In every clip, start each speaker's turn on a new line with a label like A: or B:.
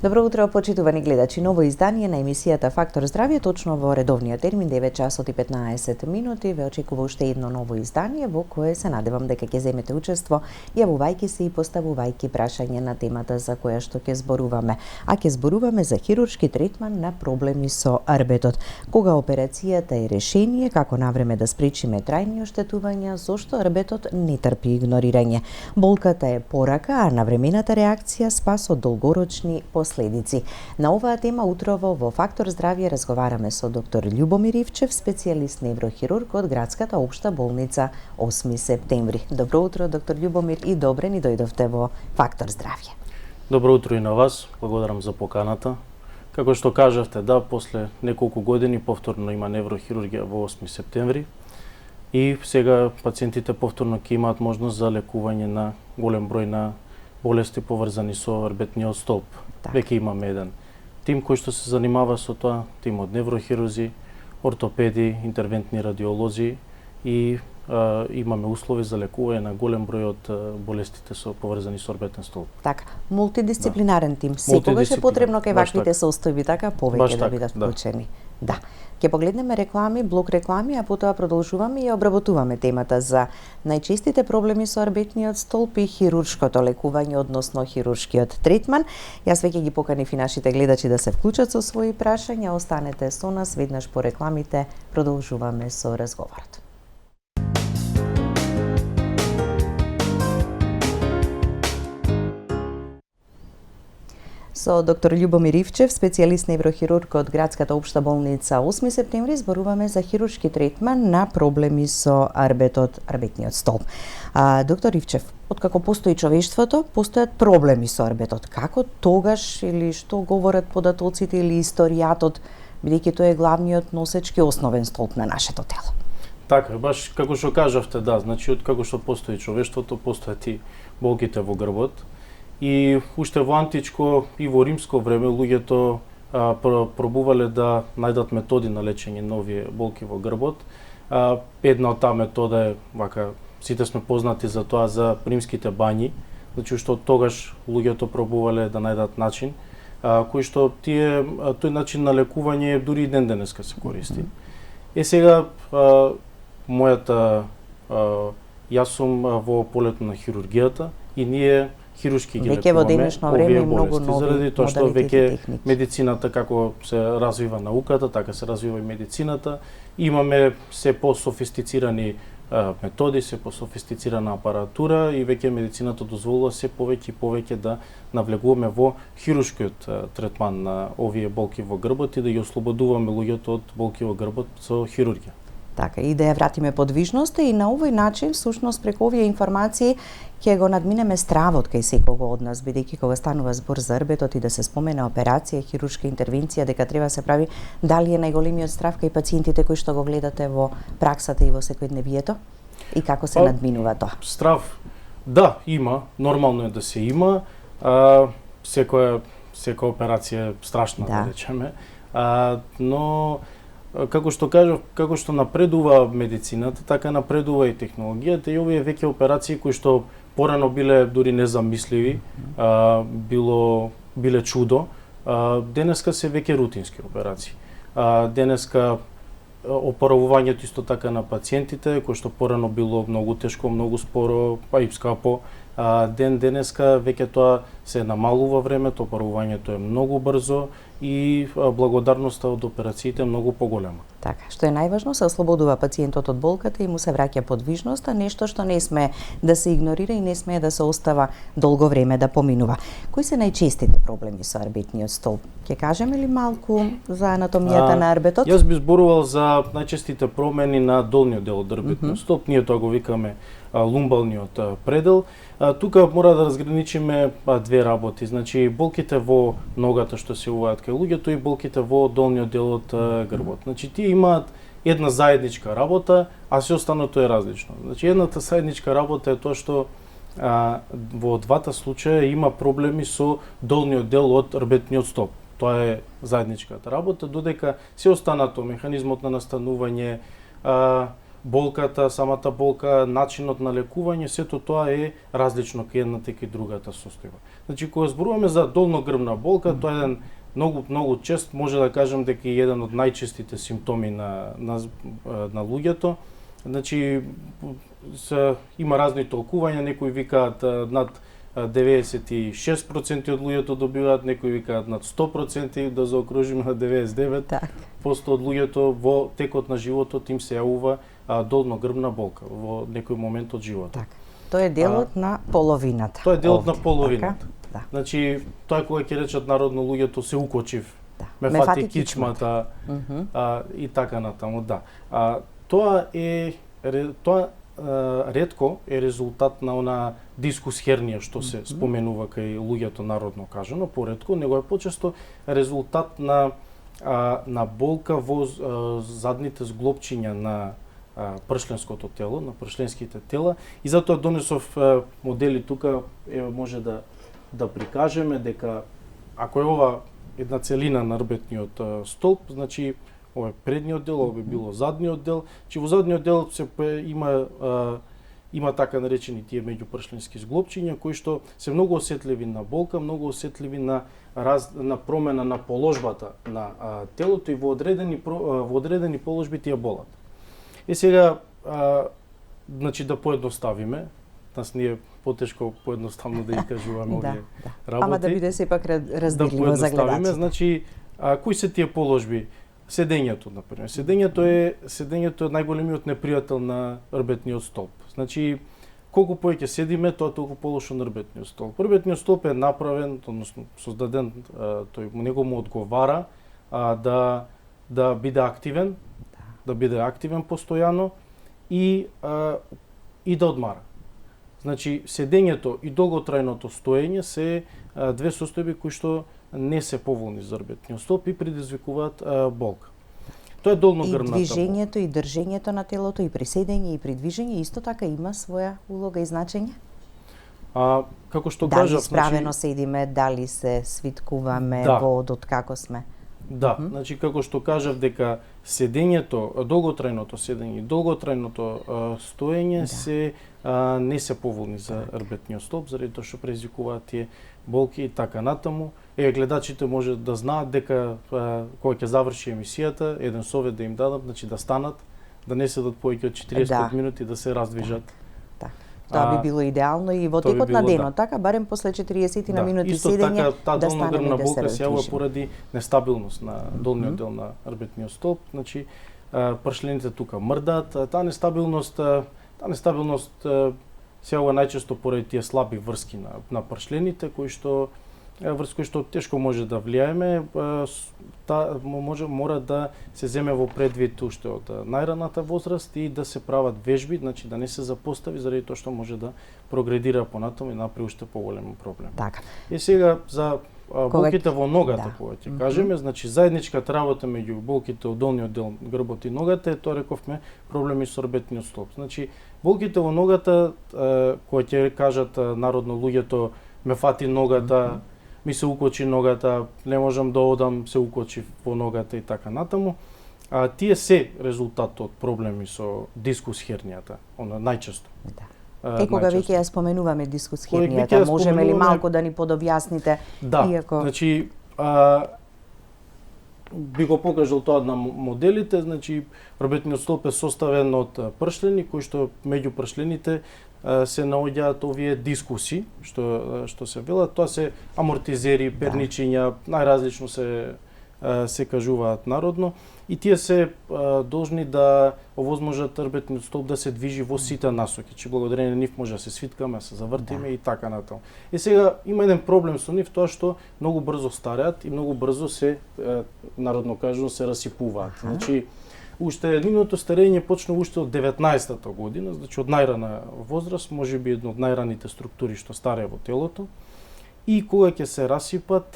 A: Добро утро, почитувани гледачи. Ново издание на емисијата Фактор здравје, точно во редовниот термин 9 часот и 15 минути. Ве очекува уште едно ново издание во кое се надевам дека ќе земете учество, јавувајќи се и поставувајќи прашање на темата за која што ќе зборуваме. А ќе зборуваме за хируршки третман на проблеми со арбетот. Кога операцијата е решение, како навреме да спречиме трајни оштетувања, зошто арбетот не трпи игнорирање. Болката е порака, а навремената реакција спас од долгорочни последици. На оваа тема утрово во Фактор здравје разговараме со доктор Љубомир Ивчев, специјалист неврохирург од Градската општа болница 8 септември. Добро утро, доктор Љубомир, и добре ни дојдовте во Фактор здравје.
B: Добро утро и на вас, благодарам за поканата. Како што кажавте, да, после неколку години повторно има неврохирургија во 8 септември и сега пациентите повторно ќе имаат можност за лекување на голем број на болести поврзани со арбетниот столб. Веќе имаме еден тим кој што се занимава со тоа, тим од неврохирузи, ортопеди, интервентни радиолози и имаме услови за лекување на голем број од болестите поврзани со арбетен столб.
A: Така, мултидисциплинарен тим. Секогаш е потребно кај ваквите состојби така повеќе да бидат вклучени. Да. Ќе погледнеме реклами, блок реклами, а потоа продолжуваме и обработуваме темата за најчестите проблеми со арбетниот столб и хируршкото лекување, односно хируршкиот третман. Јас веќе ги поканив и нашите гледачи да се вклучат со своји прашања. Останете со нас, веднаш по рекламите продолжуваме со разговорот. Со доктор Љубомир Ивчев, специјалист неврохирург од Градската општа болница 8 септември, зборуваме за хируршки третман на проблеми со арбетниот столб. Доктор Ивчев, откако постои човештвото, постојат проблеми со арбетот. Како тогаш или што говорат податоците или историјатот, бидејќи тој е главниот носечки основен столб на нашето тело?
B: Така, баш како што кажавте, да, значи откако што постои човештвото, постојат и болките во грбот. И уште во античко и во римско време луѓето пробувале да најдат методи на лечење на овие болки во грбот. Една од таа метода е, вака, сите сме познати за тоа, за римските бањи, значи што тогаш луѓето пробувале да најдат начин, кој што тој начин на лекување дури и ден денеска се користи. Сега, јас сум во полето на хирургијата и ние хируршки ги лекуваме овие болести, заради тоа што веќе медицината, како се развива науката, така се развива и медицината. Имаме се по-софистицирани методи, се по-софистицирана апаратура и веќе медицината дозволува се повеќе и повеќе да навлегуваме во хируршкиот третман на овие болки во грбот и да ги ослободуваме луѓето од болки во грбот со хирургија.
A: Така, и да ја вратиме подвижноста и на овој начин, всушност, преку овие информации, ќе го надминеме стравот кај секого од нас, бидејќи кога станува збор за арбетот и да се спомене операција, хируршка интервенција, дека треба се прави, дали е најголемиот страв кај пациентите кои што го гледате во праксата и во секојдневието? И како се надминува тоа?
B: Страв, да, има, нормално е да се има. Секоја операција е страшна, да речеме, но како што кажав, како што напредува медицината, така напредува и технологијата и овие веќе операции кои што порано биле дури незамисливи, биле чудо, денеска се веќе рутински операции. Денеска оправувањето исто така на пациентите, кој што порано било многу тешко, многу споро, па и скапо, денеска веќе тоа се намалува времето, оправувањето е многу брзо и благодарноста од операциите е многу поголема.
A: Така, што е најважно, се ослободува пациентот од болката и му се враќа подвижноста, нешто што не сме да се игнорира и не сме да се остава долго време да поминува. Кои се најчестите проблеми со арбетниот столб? Ќе кажеме ли малку за анатомијата на арбетот?
B: Јас би зборувал за најчестите промени на долниот дел од арбетниот столб, ние тоа го викаме лумбалниот предел. Тука мора да разграничиме две работи, значи болките во ногата што се јавуваат кај луѓето и болките во долниот дел од грбот. Значи тие имаат една заедничка работа, а се останато е различно. Значи едната заедничка работа е тоа што во двата случаја има проблеми со долниот дел од арбетниот столб. Тоа е заедничката работа, додека се останато механизмот на настанување, болката, самата болка, начинот на лекување, сето тоа е различно кај едната и кај другата состојба. Значи, кога зборуваме за долногрбна болка, тоа е еден многу чест, може да кажем дека е еден од најчестите симптоми на луѓето. Значи, има разни толкувања, некои викаат над 96% од луѓето добиваат, некои викаат над 100%, да заокружиме на 99% од луѓето во текот на животот им се јавува долногрбна болка во некој момент од животот.
A: Так. Тоа е делот на половината.
B: Тоа е делот на половината.
A: Да.
B: Значи, тоа кога ќе речат народно луѓето се укочив, ме фати кичмата, и така натаму, да. Тоа ретко е резултат на она дискус хернија што се споменува кај луѓето народно кажано, поретко, него е почесто резултат на болка во задните зглобчиња на пршленското тело, на пршленските тела, и затоа донесов модели тука може да прикажеме дека ако е ова една целина на рбетниот столб, значи ова е предниот дел, ова би било задниот дел, че во задниот дел има така наречени тие меѓупршленски зглобчиња кои што се многу осетливи на болка, многу осетливи на промена на положбата на телото, и во одредени положби тие болат. И сега, значи да поедноставиме, нас не е потешко поедноставно да ги кажуваме овие работи.
A: Ама да биде сепак раздирливо за гледачите.
B: Значи, кои се тие положби? Седењето, например. Седењето е најголемиот непријател на рбетниот столб. Значи, колку повеќе седиме, тоа толку полошо на рбетниот столб. Рбетниот столб е направен, односно создаден, тој него му одговара да биде активен, постојано и да одмара. Значи, седењето и долготрајното стоење се две состојби кои што не се поволни за рбетниот столб и предизвикуваат болка. Тоа е долногрбната болка. И
A: движењето и држењето на телото и при седење и при движење исто така има своја улога и значење?
B: Како што кажав,
A: дали справено седиме, дали се свиткуваме во одот, како сме?
B: Да, значи како што кажав дека седењето, долготрајното седење и долготрајното стоење не се поволни за рбетниот столб, заради тоа што предизвикуваат тие болки и така натаму. Гледачите може да знаат дека кога ќе заврши емисијата, еден совет да им дадам, значи да станат, да не седат повеќе од 45 минути, да се раздвижат.
A: Тоа би било идеално и во текот на денот, така, барем после 40 на минути седење, да станеме и да се
B: болка се јавува поради нестабилност на долниот дел на рбетниот столб, значи пршлените тука мрдаат, таа нестабилност се јавува најчесто поради тие слаби врски на пршлените, врз кои што тешко може да влијаеме, мора да се земе во предвид уште од најраната возраст и да се прават вежби, значи да не се запостави, заради тоа што може да прогредира понатаму и направи уште поголем проблем.
A: Така.
B: И сега за болките во ногата, кога ќе кажеме, значи заедничката работа меѓу болките од долниот дел, грбот и ногата е, тоа рековме, проблеми со рбетниот столб. Значи, болките во ногата, кога ќе кажат народно луѓето, ме фати ногата, ми се укочи ногата, не можам да одам, се укочи во ногата и така натаму. Тие се резултат од проблеми со дискус хернијата, најчесто.
A: Кога веќе ја споменуваме дискус хернијата, можеме ли малку да ни подобјасните?
B: Да, значи, би го покажал тоа на моделите, значи, рбетниот столб е составен од пршлени, кои што меѓу пршлените се наоѓаат овие дискуси, што се велат, тоа се амортизери, перничиња, најразлично се кажуваат народно, и тие се должни да овозможат рбетниот столб да се движи во сите насоки, че благодарение на нив може да се свиткаме, да се завртиме и така натаму. И сега има еден проблем со нив, тоа што многу брзо стареат и многу брзо се, народно кажано, се расипуваат. Значи, уште нивното старење почна уште од 19-та година, значи од најрана возраст, можеби едно од најраните структури што старее во телото, и кога ќе се расипат,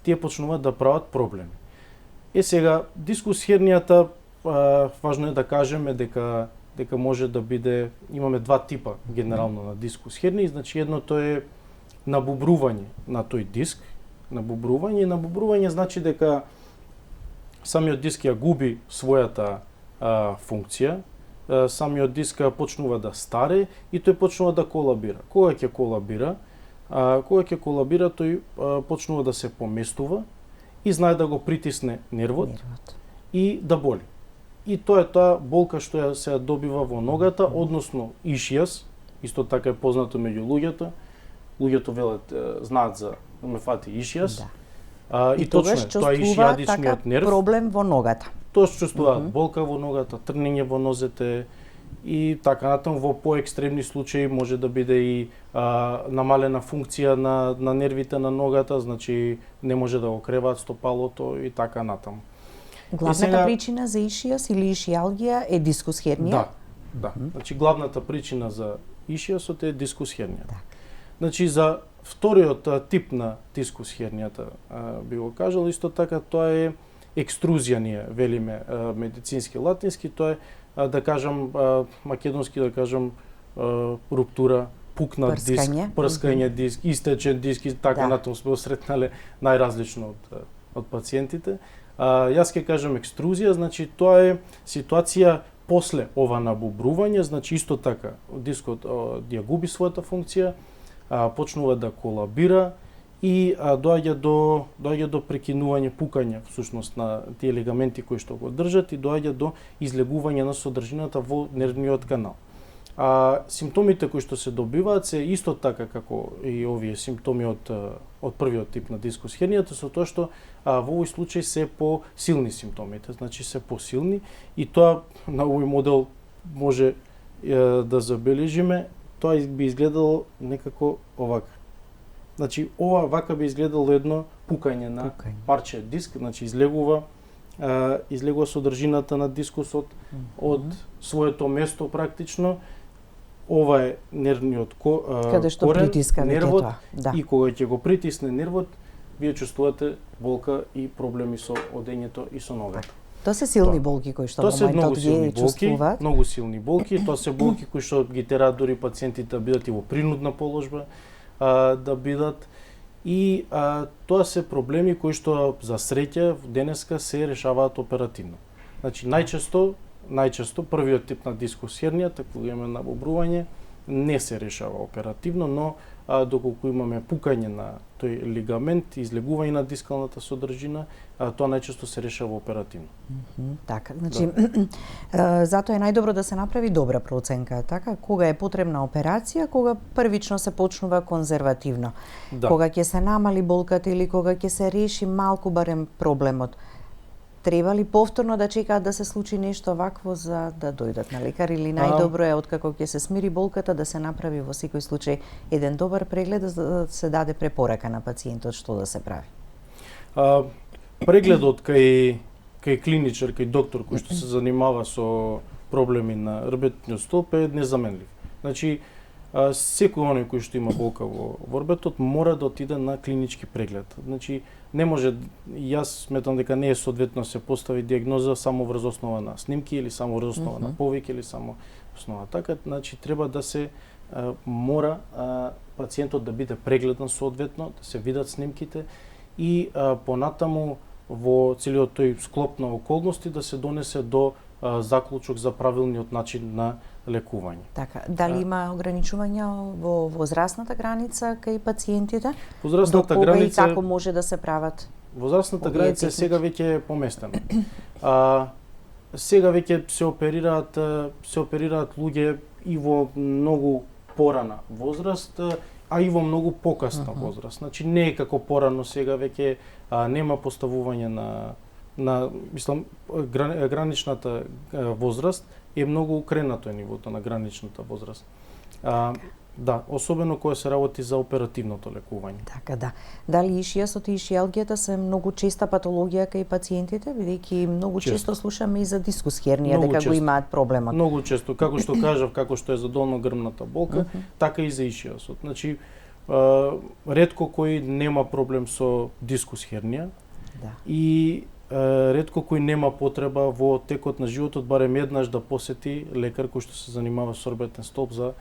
B: тие почнуваат да прават проблеми. Сега, дискус хернијата, важно е да кажеме дека може да биде, имаме два типа генерално на дискус хернија, значи едното е набубрување на тој диск, набубрување значи дека самиот диск ја губи својата функција, самиот диск почнува да старе и тој почнува да колабира. Кога ќе колабира? Кога ќе колабира, тој почнува да се поместува и знае да го притисне нервот и да боли. И тоа е таа болка што ја се добива во ногата, односно ишијас, исто така е познато меѓу луѓето. Луѓето велат, знаат за ме фати ишијас.
A: И
B: точно тоа е ишијадичниот нерв.
A: Проблем во ногата.
B: Тоа се чувствуваат болка во ногата, трнење во нозете и така натаму. Во поекстремни случаи може да биде и намалена функција на нервите на ногата, значи не може да го креваат стопалото и така натаму.
A: Главната причина за ишијас или ишијалгија е дискус хернија?
B: Да. Значи главната причина за ишијасот е дискус хернијата. Значи за вториот тип на дискус хернијата би го кажал исто така, тоа е екструзија, ние велиме медицински латински, тоа е да кажам македонски да кажам руптура, пукнат диск, прскање диск, истечен диск и така натаму сме сретнале најразлично од пациентите. Јас ќе кажам екструзија, значи тоа е ситуација после ова набубрување, значи исто така дискот ја губи својата функција, почнува да колабира и доаѓа до прекинување, пукање всушност на тие лигаменти кои што го држат и доаѓа до излегување на содржината во нервниот канал. Симптомите кои што се добиваат се исто така како и овие симптоми од првиот тип на дискус хернијата, со тоа што во овој случај се посилни симптомите, значи се посилни и тоа на овој модел може да забележиме, тоа би изгледало некако овака. Значи ова вака би изгледало едно пукање на парче диск, значи излегува содржината на дискусот од своето место практично. Ова е нервниот корен, нервот, и кога ќе го притисне нервот, вие чувствувате болка и проблеми со одењето и со ногата.
A: Тоа се силни болки кои што моментот ги чувствуваат?
B: Многу силни болки, тоа се болки кои што ги тераат дури пациентите да бидат и во принудна положба, да бидат и тоа се проблеми кои што за среќа денеска се решаваат оперативно. Значи најчесто првиот тип на дискус хернијата, кога имаме набубрување, не се решава оперативно, но доколку имаме пукање на тој лигамент, излегување на дискалната содржина, тоа најчесто се решава оперативно.
A: Така, значи затоа е најдобро да се направи добра проценка, така, кога е потребна операција, кога првично се почнува конзервативно. Кога ќе се намали болката или кога ќе се реши малку барем проблемот. Треба ли повторно да чекаат да се случи нешто вакво за да дојдат на лекар или најдобро е откако ќе се смири болката да се направи во секој случај еден добар преглед да се даде препорака на пациентот што да се прави?
B: Прегледот кај клиничар, кај доктор кој што се занимава со проблеми на рбетниот столб е незаменлив. Значи секој оној кој што има болка во рбетот мора да отиде на клинички преглед. Значи не може, јас сметам дека не е соодветно се постави диагноза само врз основа на снимки или само врз основа на повик или само основа така, значи треба да се мора пациентот да биде прегледан соодветно, да се видат снимките и понатаму во целиот тој склоп на околности да се донесе до заклучок за правилниот начин на лекување.
A: Така, дали има ограничувања во возрастната граница кај пациентите?
B: Возрастната граница
A: и како може да се прават?
B: Возрастната граница сега веќе е поместена. Сега веќе се оперираат луѓе и во многу порана возраст, а и во многу покасна возраст. Значи не е како порано, сега веќе нема поставување на мислам граничната возраст е многу укренато е нивото на граничната возраст. Да, особено кога се работи за оперативното лекување.
A: Така да. Дали ишијасот и ишијалгијата се многу честа патологија кај пациентите, бидејќи многу често слушаме и за дискус хернија дека го имаат проблемот.
B: Многу често, како што кажав, како што е за долногрмната болка, така и за ишијасот. Значи ретко кој нема проблем со дискус хернија.
A: Да.
B: И ретко кој нема потреба во текот на животот барем еднаш да посети лекар кој што се занимава со рбетен столб за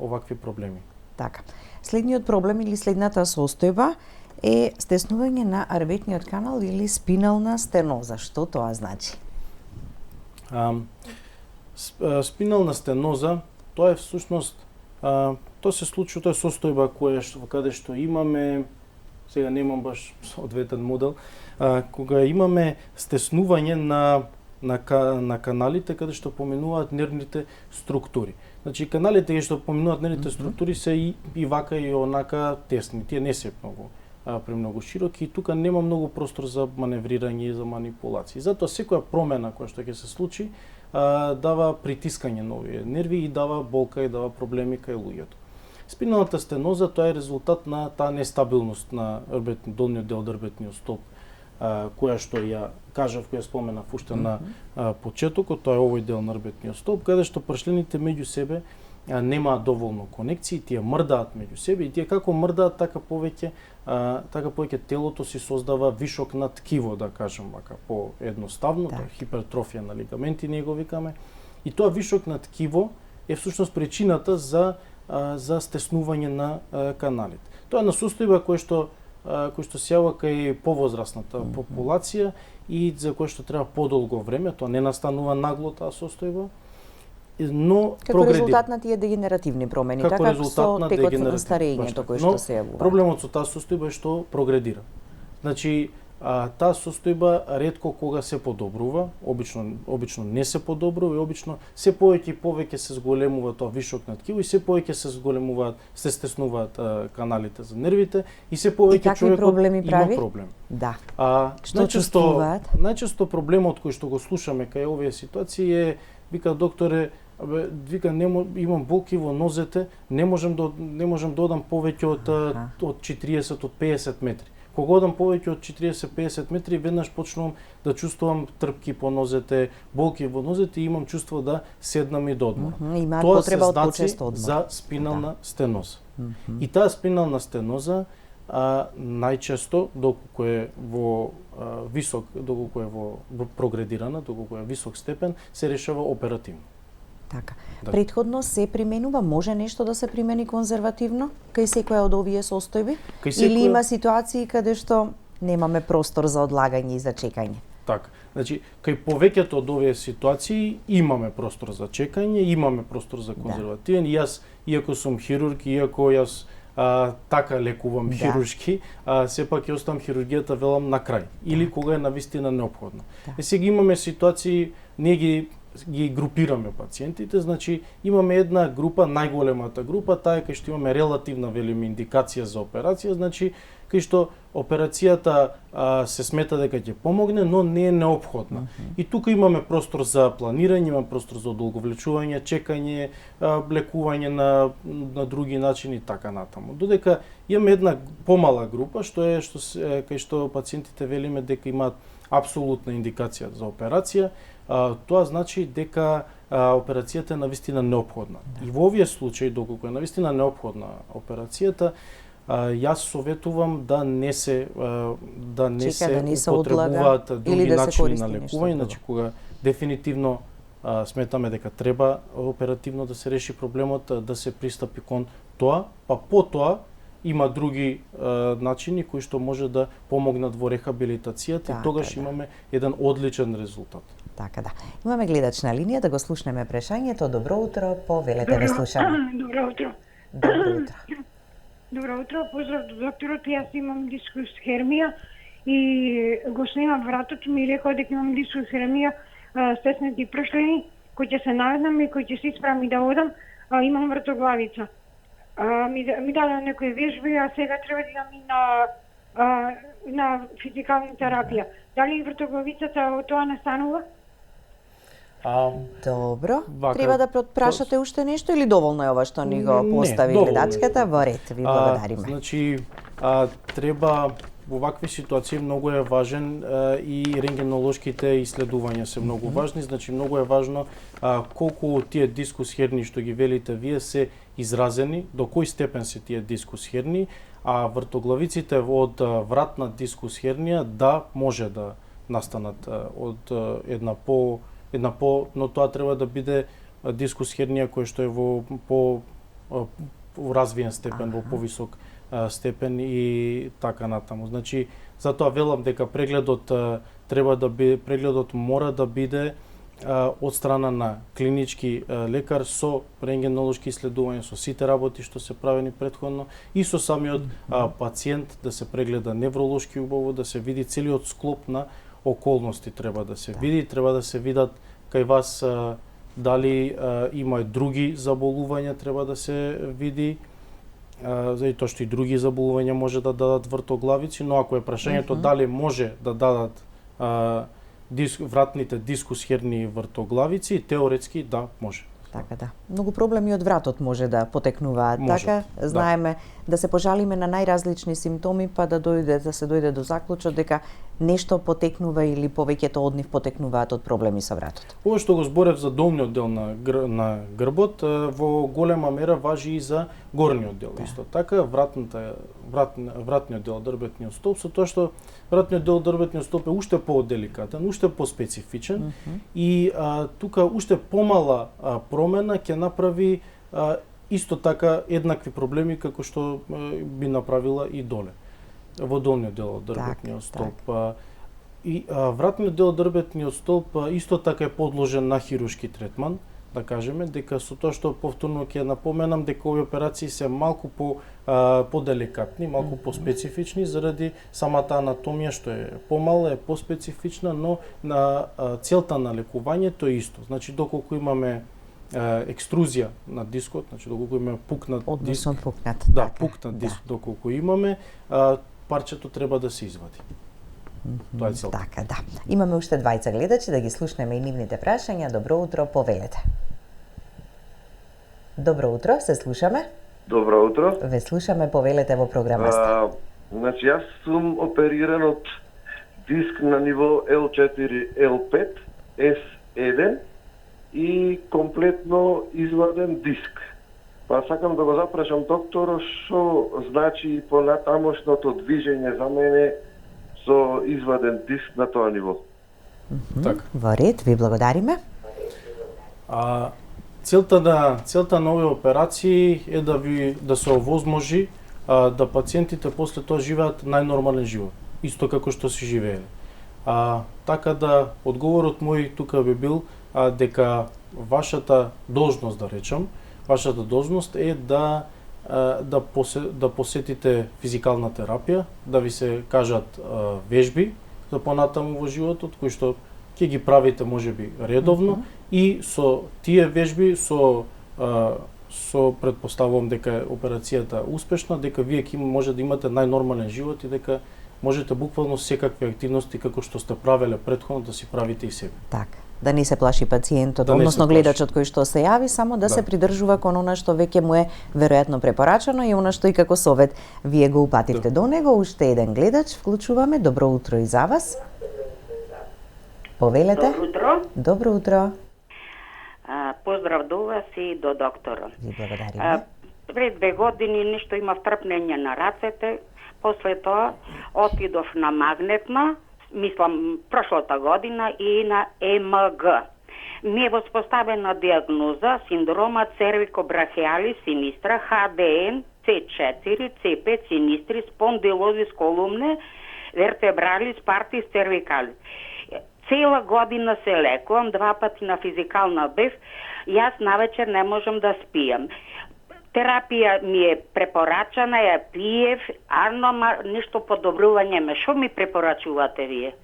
B: овакви проблеми.
A: Така. Следниот проблем или следната состојба е стеснување на рбетниот канал или спинална стеноза. Што тоа значи?
B: Спинална стеноза, тоа е всушност тоа се случува, тоа е состојба каде што имаме, сега немам баш одветен модел, кога имаме стеснување на каналите каде што поминуваат нервните структури. Значи каналите каде што поминуваат нервните структури се и вака и онака тесни, тие не се премногу широки и тука нема многу простор за маневрирање и за манипулации. Затоа секоја промена која што ќе се случи дава притискање на овие нерви и дава болка и дава проблеми кај луѓето. Спиналната стеноза тоа е резултат на таа нестабилност на долниот дел рбетниот столб, која што ја кажав, која споменав уште на почетокот, тоа е овој дел на рбетниот столб, каде што пршлините меѓу себе немаат доволно конекции, тие мрдаат меѓу себе и тие како мрдаат, така повеќе телото си создава вишок на ткиво, да кажем вака поедноставно, тоа е хипертрофија на лигаменти ние го викаме. И тоа вишок на ткиво е всушност причината за стеснување на каналите. Тоа е на состојба кој што се јавува кај повозрасната популација и за кој што треба подолго време, тоа не настанува нагло таа состојба, но
A: како резултат на тие дегенеративни промени, така со текот на старењето кој што се јавува.
B: Проблемот со таа состојба е што прогредира. Значи, таа состојба ретко кога се подобрува, обично не се подобрува и обично се повеќе се зголемува тоа вишок на ткиво и се повеќе се стеснуваат каналите за нервите и се повеќе човекот има проблем.
A: Да.
B: Што чувствуваат? Најчесто проблемот кој што го слушаме кај овие ситуации е, вика докторе, имам болки во нозете, не можам да одам повеќе од 40 од 50 метри. Кога одам повеќе од 40-50 метри, веднаш почнувам да чувствувам трпки по нозете, болки во нозете и имам чувство да седнам и да одморам.
A: Тоа се знаци
B: за спинална стеноза. И таа спинална стеноза најчесто, доколку е во прогредирана, доколку е висок степен, се решава оперативно.
A: Така. Претходно се применува, може нешто да се примени конзервативно кај секоја од овие состојби? Или има ситуации каде што немаме простор за одлагање и за чекање?
B: Така. Значи, кај повеќето од овие ситуации имаме простор за чекање, имаме простор за конзервативен. И јас, иако сум хирург, иако јас така лекувам хируршки, сепак ќе оставам хирургијата велам на крај. Или кога е навистина неопходно. Сега имаме ситуации, ние ги групираме пациентите, значи имаме една група, најголемата група, таа е кај што имаме релативна велиме индикација за операција, значи кај што операцијата се смета дека ќе помогне, но не е неопходна. И тука имаме простор за планирање, имаме простор за одолговлечување, чекање, лекување на други начини и така натаму. Додека имаме една помала група, кај што пациентите велиме дека имаат апсолутна индикација за операција, тоа значи дека операцијата е навистина неопходна. И во овие случаи, доколку е навистина неопходна операцијата, јас советувам да не се употребуваат други начини на лекување, значи кога дефинитивно сметаме дека треба оперативно да се реши проблемот, да се пристапи кон тоа, па потоа има други начини кои што може да помогнат во рехабилитацијата и тогаш имаме еден одличен резултат.
A: Така да. Имаме гледач на линија, да го слушнеме прашањето. Добро утро, повелете, ве слушаме.
C: Добро утро.
A: Добро утро.
C: Добро утро, поздрав до докторот. Јас имам дискус хермија и го снимам вратот, ми рекоа дека имам дискус хермија, стеснети пршлени, кои ќе се најдам и кои ќе се испрам и да одам, имам вртоглавица. Ми даде некои вежби, а сега треба да идам и на физикална терапија. Дали вртоглавицата од тоа не станува?
A: Добро. Треба да прашате уште нешто или доволно е ова што ни го постави гледачката? Во ред, ви благодариме.
B: Значи, треба во вакви ситуации многу е важен и рентгенолошките исследувања се многу важни, значи многу е важно колку тие дискус херни што ги велите вие се изразени, до кој степен се тие дискус херни, а вртоглавиците од вратна дискус хернија може да настанат од една по, но тоа треба да биде дискус хернија кој што е во развиен степен, во повисок степен и така натаму. Значи, затоа велам дека прегледот мора да биде од страна на клинички лекар со рентгенолошки исследувања, со сите работи што се правени претходно и со самиот пациент да се прегледа невролошки убаво, да се види целиот склоп на околности треба да се види, треба да се видат кај вас дали има и други заболувања треба да се види, затоа што и други заболувања може да дадат вртоглавици, но ако е прашањето дали може да дадат вратните дискус херни вртоглавици, теоретски да, може.
A: Така да. Многу проблеми од вратот може да потекнуваат.
B: Може,
A: така, знаеме да се пожалиме на најразлични симптоми, па да се дојде до заклучок дека нешто потекнува или повеќето од нив потекнуваат од проблеми со вратот.
B: Ова што го зборев за долниот дел на грбот, во голема мера важи и за горниот дел. Исто така, вратниот дел, дрбетниот столб, со тоа што вратниот дел, дрбетниот столб е уште поделикатен, уште поспецифичен и тука уште помала промена ќе направи исто така еднакви проблеми како што би направила и доле во долниот дел од дрбетниот столб. И вратниот дел од дрбетниот столб исто така е подложен на хируршки третман, да кажеме, дека со тоа што повторно ќе напоменам дека овие операции се малку поделикатни, малку поспецифични заради самата анатомија што е помала, е поспецифична, но на целта на лекувањето е исто. Значи доколку имаме екструзија на дискот, значи доколку имаме пукнат диск,
A: пукнат.
B: Да, пукнат диск доколку имаме, парчето треба да се извади. Тоа е целта.
A: Така, да. Имаме уште двајца гледачи, да ги слушнеме и нивните прашања. Добро утро, повелете. Добро утро, се слушаме.
D: Добро утро.
A: Ве слушаме, повелете во програмата.
D: Значи, јас сум опериран од диск на ниво L4, L5, S1 и комплетно изваден диск. Па сакам да го запрашам докторот што значи понатамошното движење за мене со изваден диск на тоа ниво.
B: Така.
A: Во ред, ви благодариме.
B: Целта на овие операции е да се овозможи да пациентите после тоа живеат најнормален живот, исто како што си живееле. Така да одговорот мој тука би бил дека вашата должност, да речам, вашата должност е да посетите физикална терапија, да ви се кажат вежби за понатаму во животот, кои што ќе ги правите можеби редовно и со тие вежби, со предпоставувам дека операцијата успешна, дека вие ќе може да имате најнормален живот и дека можете буквално секакви активности како што сте правеле претходно да си правите и себе.
A: Така. Да не се плаши пациентот, односно гледачот кој што се јави, само да се придржува кон она што веќе му е веројатно препорачано и она што и како совет вие го упативте до него. Уште еден гледач, вклучуваме. Добро утро и за вас. Повелете.
E: Добро утро.
A: Добро утро.
E: Поздрав до вас и до докторот.
A: Ви благодариме.
E: Пред 2 години нешто имав трпнење на рацете, после тоа отидов на магнетна, мислам прошлата година, и на ЕМГ. Ми е воспоставена диагноза синдрома cervicobranchialis sinistra HDN C4 C5 sinistri spondylosis columnae vertebralis partis cervicalis. Цела година се лекувам, 2 пати на физикална бев, јас навечер не можам да спијам. Терапија ми е препорачана, ја пиев, ама ништо подобрување ме. Што ми препорачувате вие?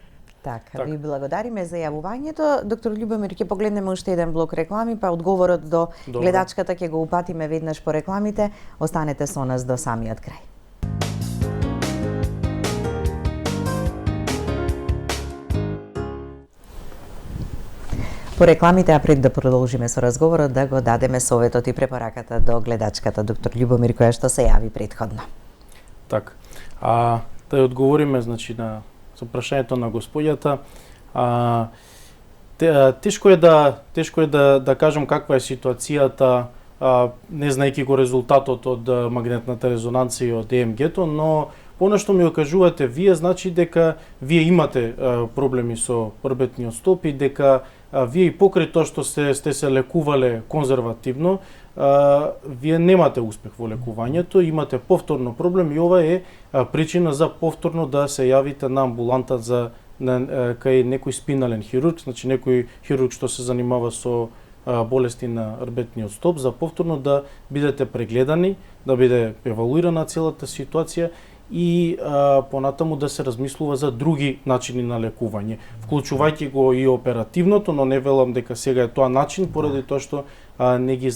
A: Така, ви благодариме за јавувањето. Доктор Љубомир, ќе погледнеме уште еден блок реклами, па одговорот до гледачката ќе го упатиме веднаш по рекламите. Останете со нас до самиот крај. По рекламите, а пред да продолжиме со разговорот, да го дадеме советот и препораката до гледачката доктор Љубомир, која што се јави претходно.
B: Така. Да ја одговориме, значи, на прашањето на господјата. Тешко е да кажам каква е ситуацијата, не знаејќи го резултатот од магнетната резонанција и од ЕМГ-то, но она што ми окажувате вие, значи дека вие имате проблеми со прбетниот столб и дека вие и покрај тоа што сте се лекувале конзервативно, вие немате успех во лекувањето, имате повторно проблем и ова е причина за повторно да се јавите на амбуланта за кај некој спинален хирург, значи некој хирург што се занимава со болести на рбетниот стоп, за повторно да бидете прегледани, да биде евалуирана целата ситуација и понатаму да се размислува за други начини на лекување, вклучувајќи го и оперативното, но не велам дека сега е тоа начин, поради тоа што не ги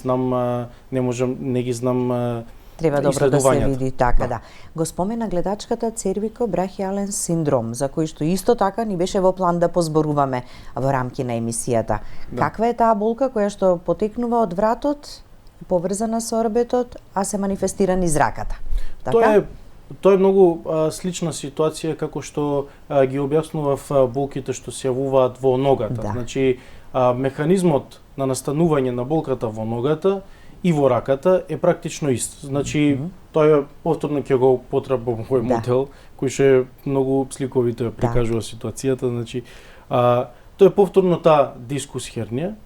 B: знам
A: Треба добро да се види, така да. Го спомена гледачката цервико-брахиален синдром, за кој што исто така ни беше во план да позборуваме во рамки на емисијата. Да. Каква е таа болка која што потекнува од вратот, поврзана со орбетот, а се манифестира низ раката? Така?
B: Тоа е многу слична ситуација како што ги објаснував болките што се јавуваат во ногата. Да. Значи, механизмот на настанување на болката во ногата и во раката е практично ист. Значи, тоа е повторно ќе го потребам мој модел, кој што е многу сликовито прикажува ситуацијата. Значи, тоа е повторно таа дискус хернија,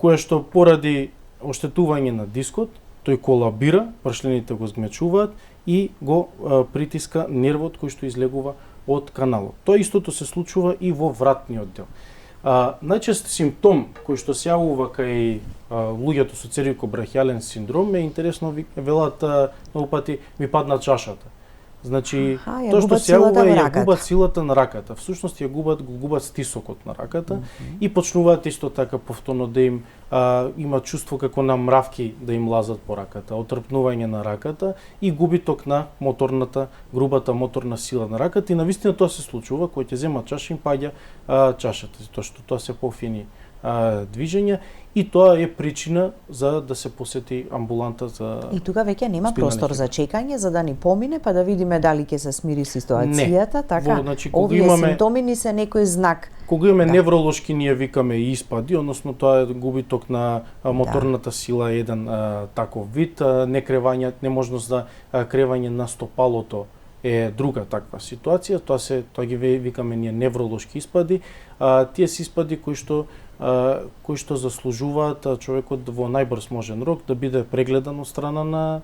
B: која што поради оштетување на дискот, тој колабира, пршлените го згмечуваат и го притиска нервот кој што излегува од каналот. Тоа истото се случува и во вратниот дел. Најчест симптом кој што се јавува кај луѓето со цервико-брахиален синдром е интересно, велат многу пати ми падна чашата. Значи, тоа што се јавува е ја губат силата на раката. Всушност ја губат стисокот на раката и почнуваат исто така повторно да им има чувство како на мравки да им лазат по раката, отрпнување на раката и губиток на грубата моторна сила на раката и навистина тоа се случува кога ќе зема чаша им паѓа чашата, затоа што тоа се пофини движења и тоа е причина за да се посети амбуланта за.
A: И тука веќе нема простор за чекање за да ни помине па да видиме дали ќе се смири ситуацијата,
B: не.
A: Така.
B: Значи,
A: овие симптоми ни се некој знак.
B: Кога имаме невролошки, ние викаме и испади, односно тоа е губиток на моторната сила, еден таков вид, неможност за кревање на стопалото е друга таква ситуација, тоа ги викаме ние невролошки испади. Тие се испади кои што заслужуваат човекот во најбрз можен рок да биде прегледан од страна на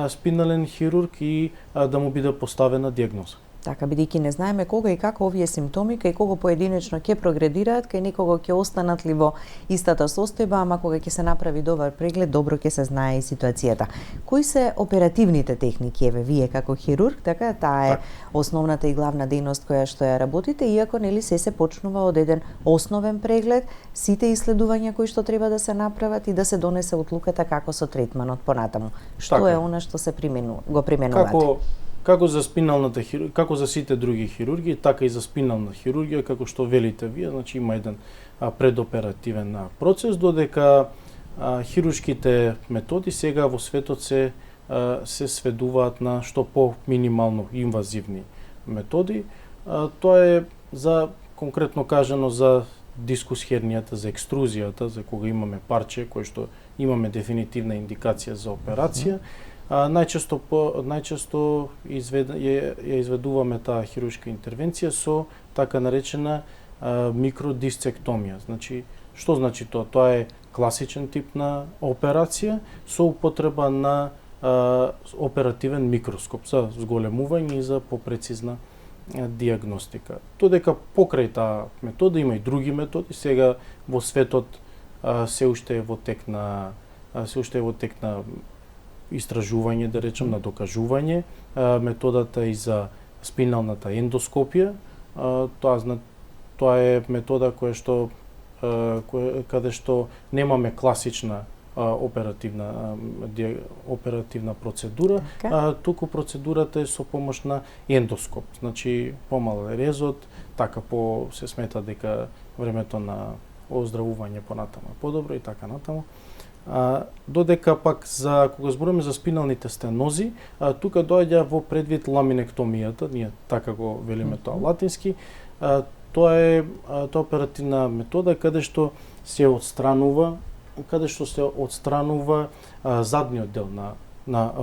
B: спинален хирург и да му биде поставена дијагноза.
A: Така, бидејќи не знаеме кога и како овие симптоми, кај кого поединечно ќе прогредираат, кај некого ќе останат ли во истата состојба, ама кога ќе се направи добар преглед, добро ќе се знае и ситуацијата. Кои се оперативните техники, еве, вие како хирург, така, таа е основната и главна дејност која што ја работите, иако нели се почнува од еден основен преглед, сите исследувања кои што треба да се направат и да се донесе одлуката како со третманот понатаму. Што е она што се го применувате?
B: Како за спиналната хирургија, како за сите други хирургии, така и за спинална хирургија, како што велите вие, значи има еден предоперативен процес, додека хируршките методи сега во светот се сведуваат на што по-минимално инвазивни методи. Тоа е за конкретно кажано за дискус хернијата, за екструзијата, за кога имаме парче кој што имаме дефинитивна индикација за операција. Најчесто ја изведуваме таа хируршка интервенција со така наречена микродисцектомија. Значи, што значи тоа? Тоа е класичен тип на операција со употреба на оперативен микроскоп за зголемување и за попрецизна дијагностика. Додека покрај таа метода има и други методи. Сега во светот се уште е во тек на истражување, да речем, на докажување, методата и за спиналната ендоскопија. Тоа е метода каде што немаме класична оперативна процедура, туку процедурата е со помош на ендоскоп. Значи, помал е резот, така се смета дека времето на оздравување понатаму е подобро и така натаму. Додека пак кога зборуваме за спиналните стенози, тука доаѓа во предвид ламинектомијата, ние така го велиме тоа латински. Тоа е оперативна метода каде што се отстранува задниот дел на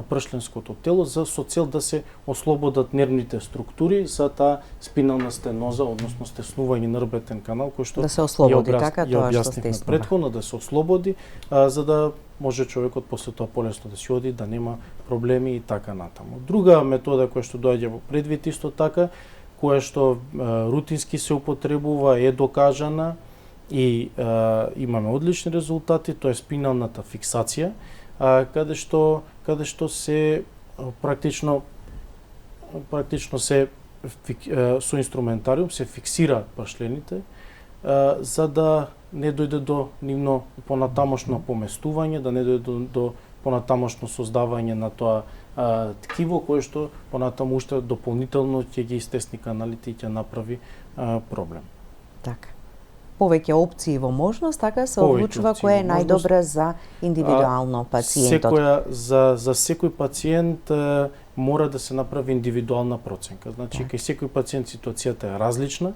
B: пршленското тело со цел да се ослободат нервните структури за таа спинална стеноза, односно стеснување на рбетен канал, кој што
A: да се ослободи, така тоа што стеснува.
B: Претходно да се ослободи, за да може човекот после тоа полесно да си оди, да нема проблеми и така натаму. Друга метода која што доаѓа во предвид исто така, која што рутински се употребува, е докажана и имаме одлични резултати, тоа е спиналната фиксација, каде што се практично се со инструментариум се фиксираат прашлените, за да не дојде до нивно понатамошно поместување, да не дојде до понатамошно создавање на тоа ткиво кое што понатаму уште дополнително ќе ги истесни каналите и ќе направи проблем.
A: Така. Повеќе опции во можност, така се одлучува која е најдобра за индивидуално пациентот.
B: За секој пациент мора да се направи индивидуална проценка. Значи, кај секој пациент ситуацијата е различна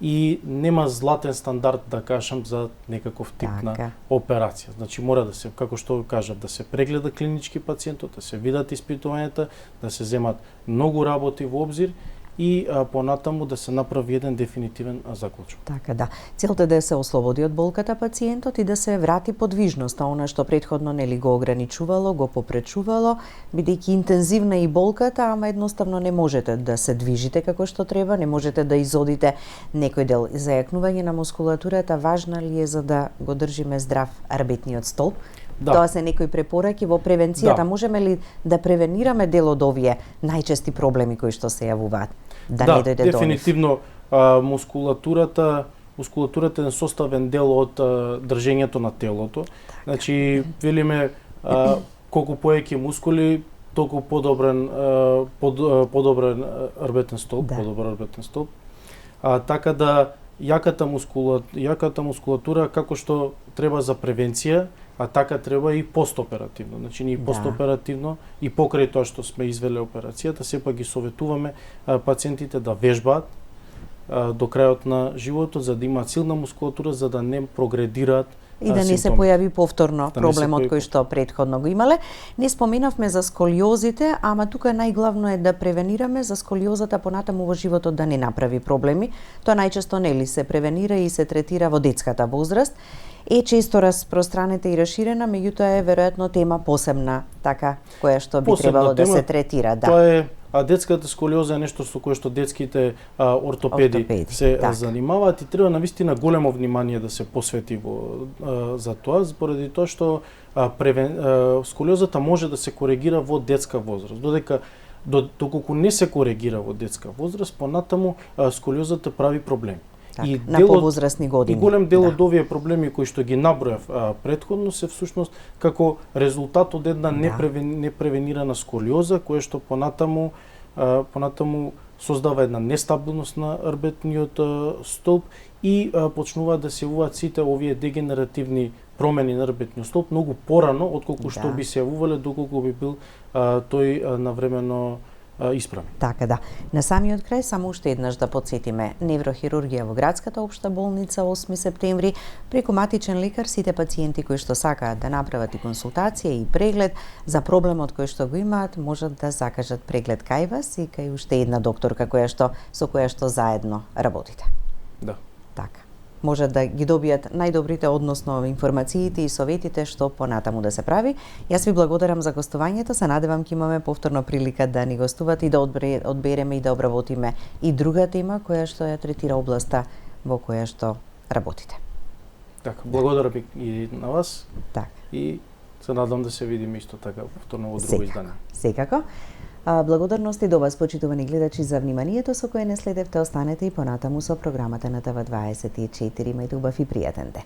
B: и нема златен стандард, да кажам, за некаков тип на операција. Значи, мора да се, како што кажат, да се прегледа клинички пациентот, да се видат испитувањата, да се земат многу работи во обзир и понатаму да се направи еден дефинитивен заклучок.
A: Така да. Целта е да се ослободи од болката пациентот и да се врати подвижноста, она што претходно нели го ограничувало, го попречувало, бидејќи интензивна и болката, ама едноставно не можете да се движите како што треба, не можете да изодите некој дел. Зајакнување на мускулатурата важна ли е за да го држиме здрав арбетниот столб? Да. Тоа се некои препораки во превенцијата. Да. Можеме ли да превенираме дел од овие најчести проблеми кои што се јавуваат? Да не дојде до нив?
B: Дефинитивно мускулатурата е еден составен дел од држењето на телото. Значи, велиме колку повеќе мускули, толку подобрен арбетен столб, така да јаката мускулатура како што треба за превенција, а така треба и постоперативно. Значи, ние постоперативно и покрај тоа што сме извеле операцијата, сепак ги советуваме пациентите да вежбаат до крајот на животот, за да имаат силна мускулатура, за да не прогредираат
A: и да не се појави повторно проблемот кој што претходно го имале. Не споменавме за сколиозите, ама тука најглавно е да превенираме за сколиозата понатаму во животот да не направи проблеми. Тоа најчесто нели се превенира и се третира во детската возраст. Е често распространета и расширена, меѓутоа е веројатно тема посебна, така, која што би требало да се третира. Да.
B: Тоа е детската сколиоза е нешто со кое што детските ортопеди се занимаваат и треба навистина големо внимание да се посвети за тоа, поради тоа што сколиозата може да се коригира во детска возраст. Доколку не се коригира во детска возраст, понатаму сколиозата прави проблеми.
A: И на повозрастни години.
B: И голем дел од овие проблеми кои што ги набројав претходно се всушност како резултат од една непревенирана сколиоза, која што понатаму создава една нестабилност на арбетниот столб и почнуваат да се јавуваат сите овие дегенеративни промени на арбетниот столб многу порано отколку што би се јавувале доколку би бил тој навремено исправен.
A: Така да. На самиот крај само уште еднаш да потсетиме неврохирургија во градската општа болница 8 септември. Преку матичен лекар сите пациенти кои што сакаат да направат и консултација и преглед за проблемот кој што го имаат, можат да закажат преглед кај вас и кај уште една докторка со која што заедно работите.
B: Да.
A: Така. Можат да ги добијат најдобрите, односно информациите и советите што понатаму да се прави. Јас ви благодарам за гостувањето, се надевам ќе имаме повторно прилика да ни гостувате и да одбереме и да обработиме и друга тема која што ја третира областа во која што работите.
B: Така, благодарам и на вас.
A: Така.
B: И се надам да се видиме исто така повторно во друго издание.
A: Секако. Благодарности до вас, почитувани гледачи, за вниманието со кое не следевте. Останете и понатаму со програмата на ТВ24. Имајте убав и пријатен ден.